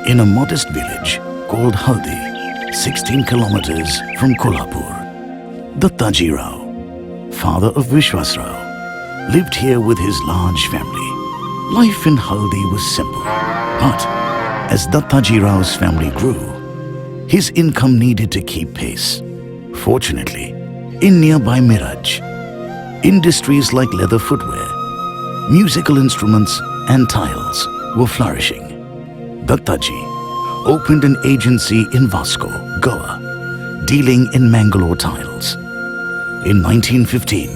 in a modest village called Haldi, 16 kilometers from Kolhapur. Dattaji Rao, father of Vishwas Rao, lived here with his large family. Life in Haldi was simple, but as Dattaji Rao's family grew, his income needed to keep pace. Fortunately, in nearby Miraj, industries like leather footwear, musical instruments and tiles were flourishing. Dattaji opened an agency in Vasco, Goa, dealing in Mangalore tiles. In 1915,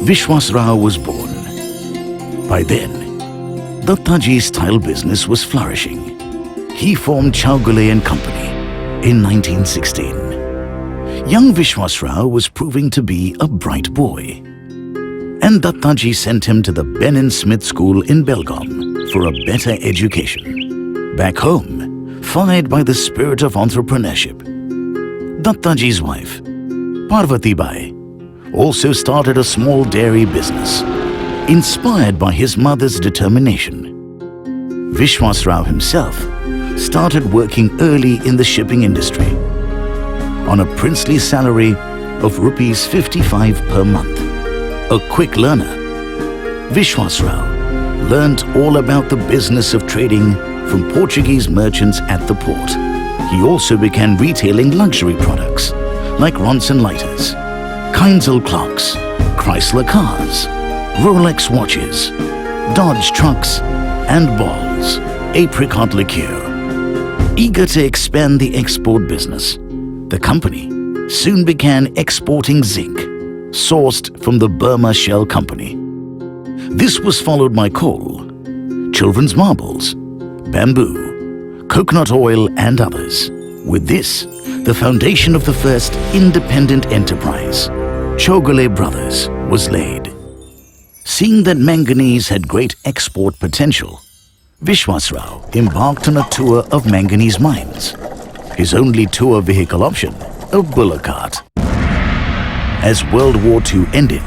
Vishwas Rao was born. By then, Dattaji's tile business was flourishing. He formed Chowgule Company in 1916. Young Vishwas Rao was proving to be a bright boy, and Dattaji sent him to the Ben & Smith School in Belgaum for a better education. Back home, fired by the spirit of entrepreneurship, Dattaji's wife, Parvati Bai, also started a small dairy business, inspired by his mother's determination. Vishwas Rao himself started working early in the shipping industry on a princely salary of rupees 55 per month. A quick learner, Vishwas Rao learnt all about the business of trading from Portuguese merchants at the port. He also began retailing luxury products like Ronson lighters, Kinzel clocks, Chrysler cars, Rolex watches, Dodge trucks and balls, apricot liqueur. Eager to expand the export business, the company soon began exporting zinc, sourced from the Burma Shell Company. This was followed by coal, children's marbles, bamboo, coconut oil and others. With this, the foundation of the first independent enterprise, Chowgule Brothers, was laid. Seeing that manganese had great export potential, Vishwas Rao embarked on a tour of manganese mines. His only tour vehicle option, a bullock cart. As World War II ended,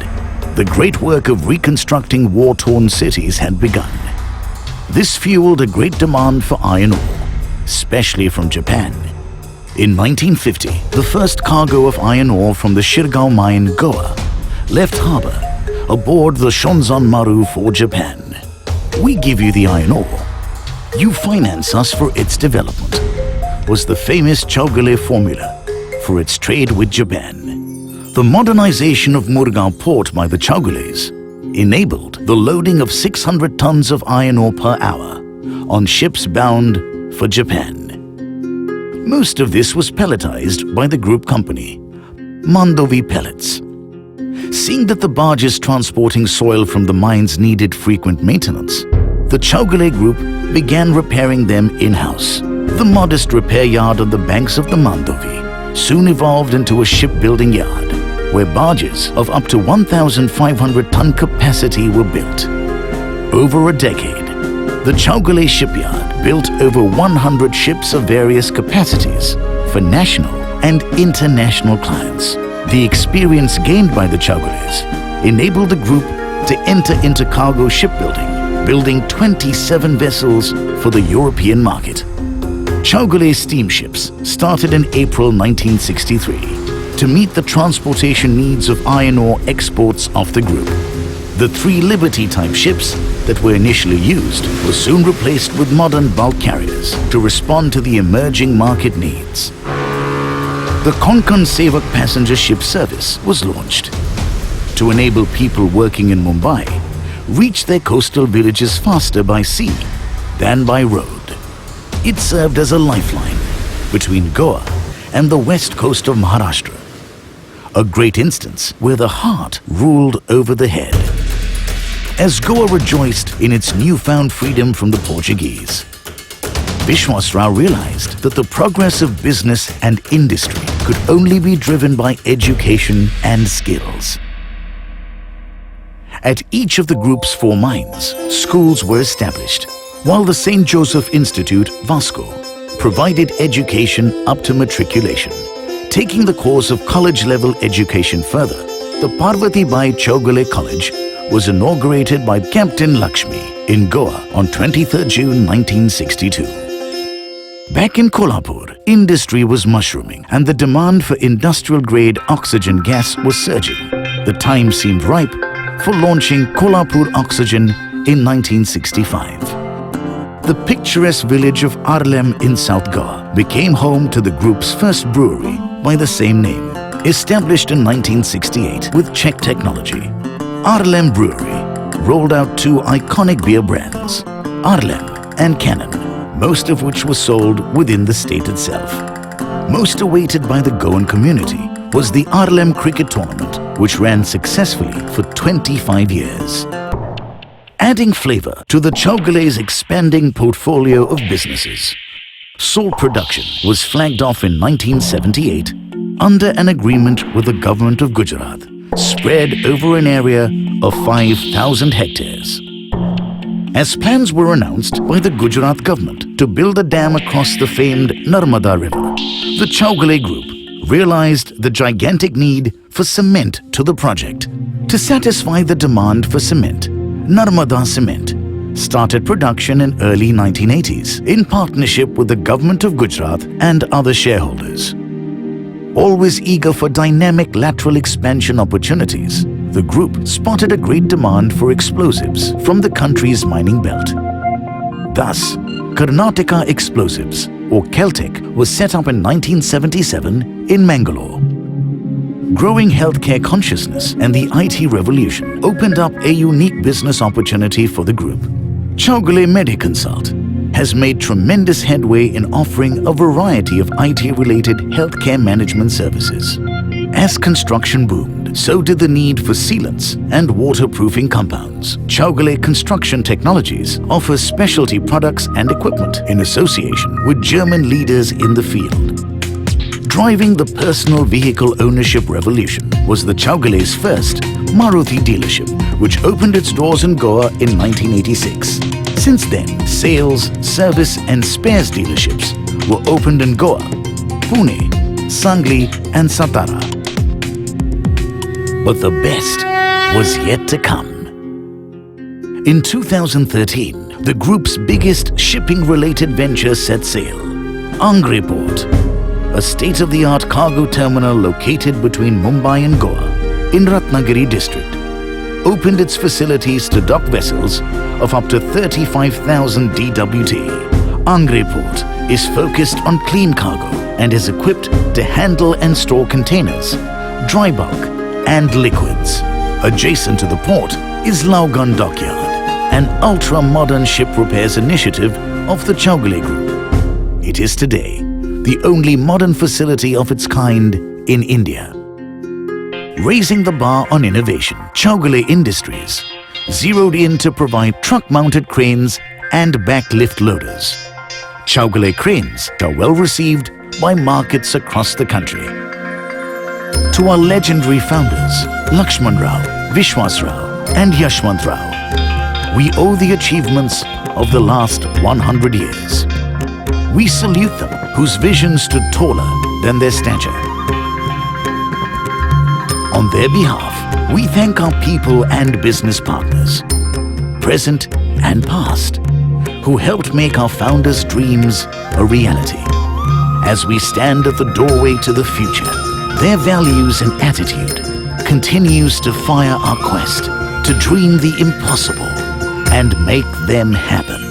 the great work of reconstructing war-torn cities had begun. This fueled a great demand for iron ore, especially from Japan. In 1950, the first cargo of iron ore from the Shirgaon mine, Goa, left harbour aboard the Shonzan Maru for Japan. We give you the iron ore. You finance us for its development, was the famous Chowgule formula for its trade with Japan. The modernization of Murgaon port by the Chowgules enabled the loading of 600 tons of iron ore per hour on ships bound for Japan. Most of this was pelletized by the group company, Mandovi Pellets. Seeing that the barges transporting soil from the mines needed frequent maintenance, the Chowgule Group began repairing them in-house. The modest repair yard on the banks of the Mandovi soon evolved into a shipbuilding yard, where barges of up to 1,500-ton capacity were built. Over a decade, the Chowgule shipyard built over 100 ships of various capacities for national and international clients. The experience gained by the Chowgules enabled the group to enter into cargo shipbuilding, building 27 vessels for the European market. Chowgule steamships started in April 1963 to meet the transportation needs of iron ore exports of the group. The 3 Liberty-type ships that were initially used were soon replaced with modern bulk carriers to respond to the emerging market needs. The Konkan Sevak passenger ship service was launched to enable people working in Mumbai reach their coastal villages faster by sea than by road. It served as a lifeline between Goa and the west coast of Maharashtra, a great instance where the heart ruled over the head. As Goa rejoiced in its newfound freedom from the Portuguese, Vishwas Rao realized that the progress of business and industry could only be driven by education and skills. At each of the group's 4 mines, schools were established, while the St. Joseph Institute, Vasco, provided education up to matriculation. Taking the course of college-level education further, the Parvati Bai Chowgule College was inaugurated by Captain Lakshmi in Goa on 23rd June 1962. Back in Kolhapur, industry was mushrooming and the demand for industrial-grade oxygen gas was surging. The time seemed ripe for launching Kolhapur Oxygen in 1965. The picturesque village of Arlem in South Goa became home to the group's first brewery by the same name, established in 1968 with Czech technology. Arlem Brewery rolled out two iconic beer brands, Arlem and Cannon, most of which were sold within the state itself. Most awaited by the Goan community was the Arlem Cricket Tournament, which ran successfully for 25 years. Adding flavor to the Chowgule's expanding portfolio of businesses, salt production was flagged off in 1978 under an agreement with the government of Gujarat, spread over an area of 5,000 hectares. As plans were announced by the Gujarat government to build a dam across the famed Narmada River, the Chowgule Group realized the gigantic need for cement to the project. To satisfy the demand for cement, Narmada Cement started production in early 1980s in partnership with the government of Gujarat and other shareholders. Always eager for dynamic lateral expansion opportunities, the group spotted a great demand for explosives from the country's mining belt. Thus, Karnataka Explosives, or Celtic, was set up in 1977 in Mangalore. Growing healthcare consciousness and the IT revolution opened up a unique business opportunity for the group. Chowgule MediConsult has made tremendous headway in offering a variety of IT-related healthcare management services. As construction boomed, so did the need for sealants and waterproofing compounds. Chowgule Construction Technologies offers specialty products and equipment in association with German leaders in the field. Driving the personal vehicle ownership revolution was the Chowgule's first Maruti dealership, which opened its doors in Goa in 1986. Since then, sales, service and spares dealerships were opened in Goa, Pune, Sangli and Satara. But the best was yet to come. In 2013, the group's biggest shipping-related venture set sail. Angre Port, a state-of-the-art cargo terminal located between Mumbai and Goa in Ratnagiri district, opened its facilities to dock vessels of up to 35,000 DWT. Angre Port is focused on clean cargo and is equipped to handle and store containers, dry bulk and liquids. Adjacent to the port is Laugan Dockyard, an ultra-modern ship repairs initiative of the Chowgule Group. It is today the only modern facility of its kind in India. Raising the bar on innovation, Chowgule Industries zeroed in to provide truck-mounted cranes and backlift loaders. Chowgule cranes are well received by markets across the country. To our legendary founders, Lakshman Rao, Vishwas Rao and Yashwant Rao, we owe the achievements of the last 100 years. We salute them, whose vision stood taller than their stature. On their behalf, we thank our people and business partners, present and past, who helped make our founders' dreams a reality. As we stand at the doorway to the future, their values and attitude continues to fire our quest to dream the impossible and make them happen.